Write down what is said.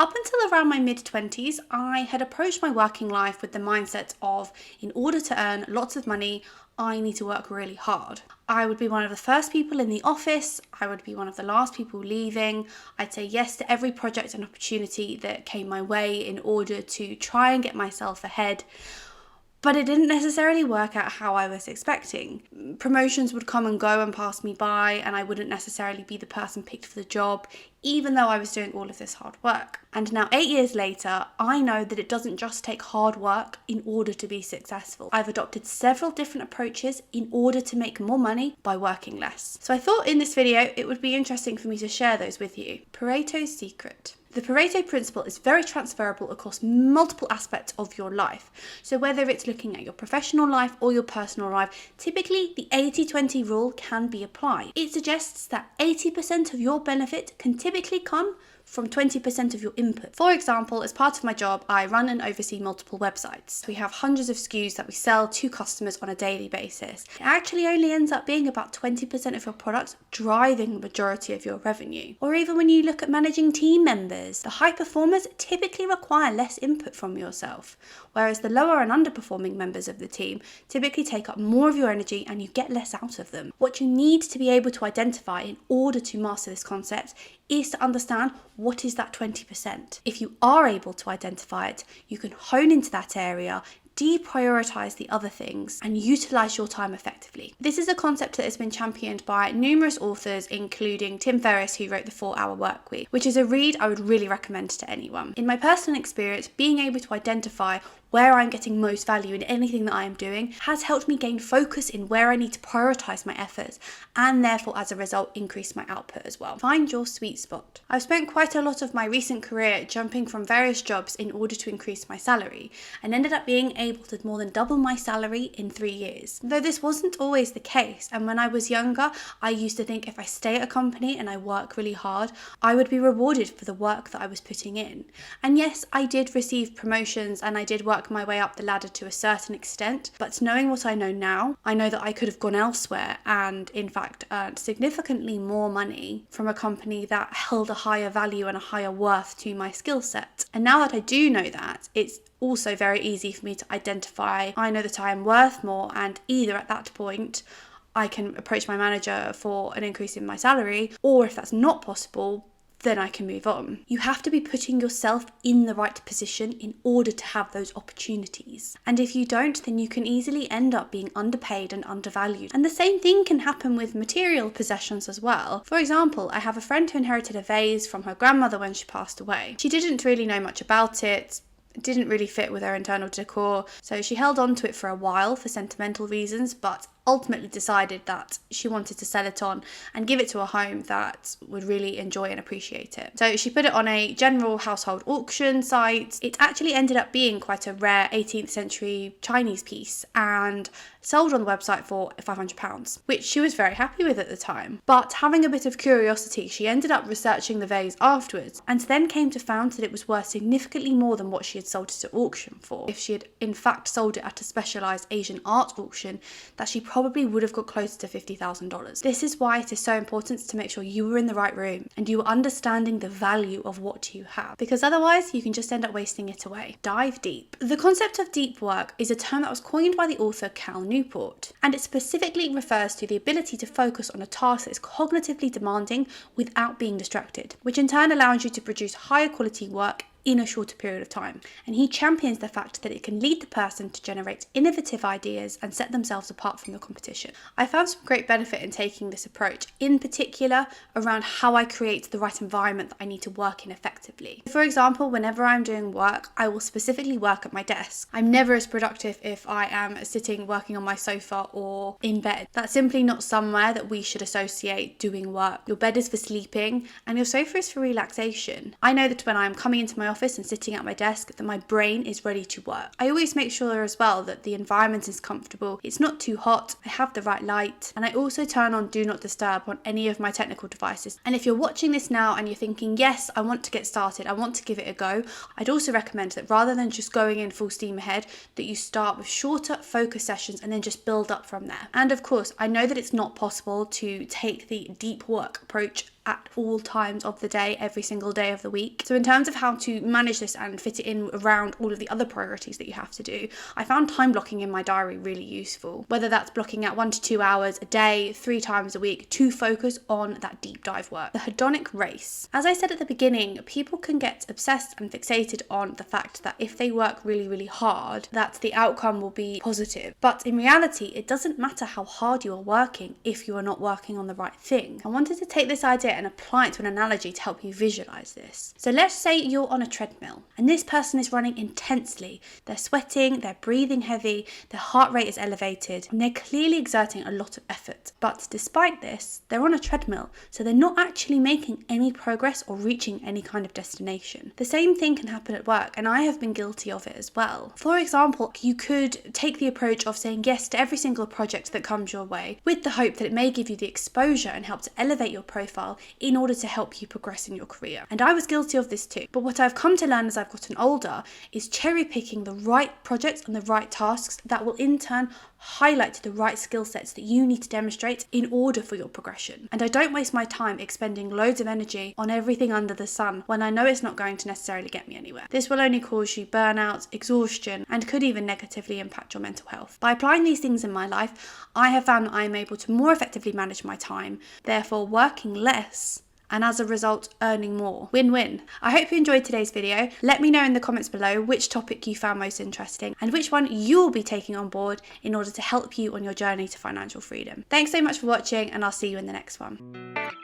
Up until around my mid-20s, I had approached my working life with the mindset of, in order to earn lots of money, I need to work really hard. I would be one of the first people in the office. I would be one of the last people leaving. I'd say yes to every project and opportunity that came my way in order to try and get myself ahead. But it didn't necessarily work out how I was expecting. Promotions would come and go and pass me by, and I wouldn't necessarily be the person picked for the job, even though I was doing all of this hard work. And now 8 years later, I know that it doesn't just take hard work in order to be successful. I've adopted several different approaches in order to make more money by working less. So I thought in this video it would be interesting for me to share those with you. Pareto's secret. The Pareto principle is very transferable across multiple aspects of your life. So whether it's looking at your professional life or your personal life, typically the 80-20 rule can be applied. It suggests that 80% of your benefit can typically come from 20% of your input. For example, as part of my job, I run and oversee multiple websites. We have hundreds of SKUs that we sell to customers on a daily basis. It actually only ends up being about 20% of your products driving the majority of your revenue. Or even when you look at managing team members, the high performers typically require less input from yourself, whereas the lower and underperforming members of the team typically take up more of your energy and you get less out of them. What you need to be able to identify in order to master this concept is to understand what is that 20%. If you are able to identify it, you can hone into that area, deprioritize the other things, and utilize your time effectively. This is a concept that has been championed by numerous authors, including Tim Ferriss, who wrote The 4-Hour Workweek, which is a read I would really recommend to anyone. In my personal experience, being able to identify where I'm getting most value in anything that I am doing has helped me gain focus in where I need to prioritize my efforts, and therefore as a result increase my output as well. Find your sweet spot. I've spent quite a lot of my recent career jumping from various jobs in order to increase my salary, and ended up being able to more than double my salary in 3 years. Though this wasn't always the case, and when I was younger, I used to think if I stay at a company and I work really hard, I would be rewarded for the work that I was putting in. And yes, I did receive promotions and I did work my way up the ladder to a certain extent, but knowing what I know now, I know that I could have gone elsewhere and in fact earned significantly more money from a company that held a higher value and a higher worth to my skill set. And now that I do know that, it's also very easy for me to identify, I know that I am worth more, and either at that point I can approach my manager for an increase in my salary, or if that's not possible, then I can move on. You have to be putting yourself in the right position in order to have those opportunities. And if you don't, then you can easily end up being underpaid and undervalued. And the same thing can happen with material possessions as well. For example, I have a friend who inherited a vase from her grandmother when she passed away. She didn't really know much about it. It didn't really fit with her internal decor, so she held on to it for a while for sentimental reasons, but ultimately decided that she wanted to sell it on and give it to a home that would really enjoy and appreciate it. So she put it on a general household auction site. It actually ended up being quite a rare 18th century Chinese piece and sold on the website for £500, which she was very happy with at the time. But having a bit of curiosity, she ended up researching the vase afterwards and then came to find that it was worth significantly more than what she had sold it at auction for. If she had in fact sold it at a specialised Asian art auction, that she probably would have got closer to $50,000. This is why it is so important to make sure you were in the right room and you were understanding the value of what you have, because otherwise you can just end up wasting it away. Dive deep. The concept of deep work is a term that was coined by the author Cal Newport, and it specifically refers to the ability to focus on a task that is cognitively demanding without being distracted, which in turn allows you to produce higher quality work in a shorter period of time. And he champions the fact that it can lead the person to generate innovative ideas and set themselves apart from the competition. I found some great benefit in taking this approach, in particular around how I create the right environment that I need to work in effectively. For example, whenever I'm doing work, I will specifically work at my desk. I'm never as productive if I am sitting working on my sofa or in bed. That's simply not somewhere that we should associate doing work. Your bed is for sleeping and your sofa is for relaxation. I know that when I'm coming into my office and sitting at my desk, that my brain is ready to work. I always make sure as well that the environment is comfortable, it's not too hot, I have the right light, and I also turn on do not disturb on any of my technical devices. And if you're watching this now and you're thinking, yes, I want to get started, I want to give it a go, I'd also recommend that rather than just going in full steam ahead, that you start with shorter focus sessions and then just build up from there. And of course, I know that it's not possible to take the deep work approach at all times of the day, every single day of the week. So in terms of how to manage this and fit it in around all of the other priorities that you have to do, I found time blocking in my diary really useful, whether that's blocking out 1 to 2 hours a day, 3 times a week to focus on that deep dive work. The Hedonic Race. As I said at the beginning, people can get obsessed and fixated on the fact that if they work really, really hard, that the outcome will be positive. But in reality, it doesn't matter how hard you are working if you are not working on the right thing. I wanted to take this idea and apply it to an analogy to help you visualize this. So let's say you're on a treadmill and this person is running intensely. They're sweating, they're breathing heavy, their heart rate is elevated, and they're clearly exerting a lot of effort. But despite this, they're on a treadmill, so they're not actually making any progress or reaching any kind of destination. The same thing can happen at work, and I have been guilty of it as well. For example, you could take the approach of saying yes to every single project that comes your way, with the hope that it may give you the exposure and help to elevate your profile in order to help you progress in your career. And I was guilty of this too. But what I've come to learn as I've gotten older is cherry picking the right projects and the right tasks that will in turn highlight the right skill sets that you need to demonstrate in order for your progression. And I don't waste my time expending loads of energy on everything under the sun when I know it's not going to necessarily get me anywhere. This will only cause you burnout, exhaustion, and could even negatively impact your mental health. By applying these things in my life, I have found that I am able to more effectively manage my time, therefore working less, and as a result, earning more. Win-win. I hope you enjoyed today's video. Let me know in the comments below which topic you found most interesting and which one you'll be taking on board in order to help you on your journey to financial freedom. Thanks so much for watching, and I'll see you in the next one.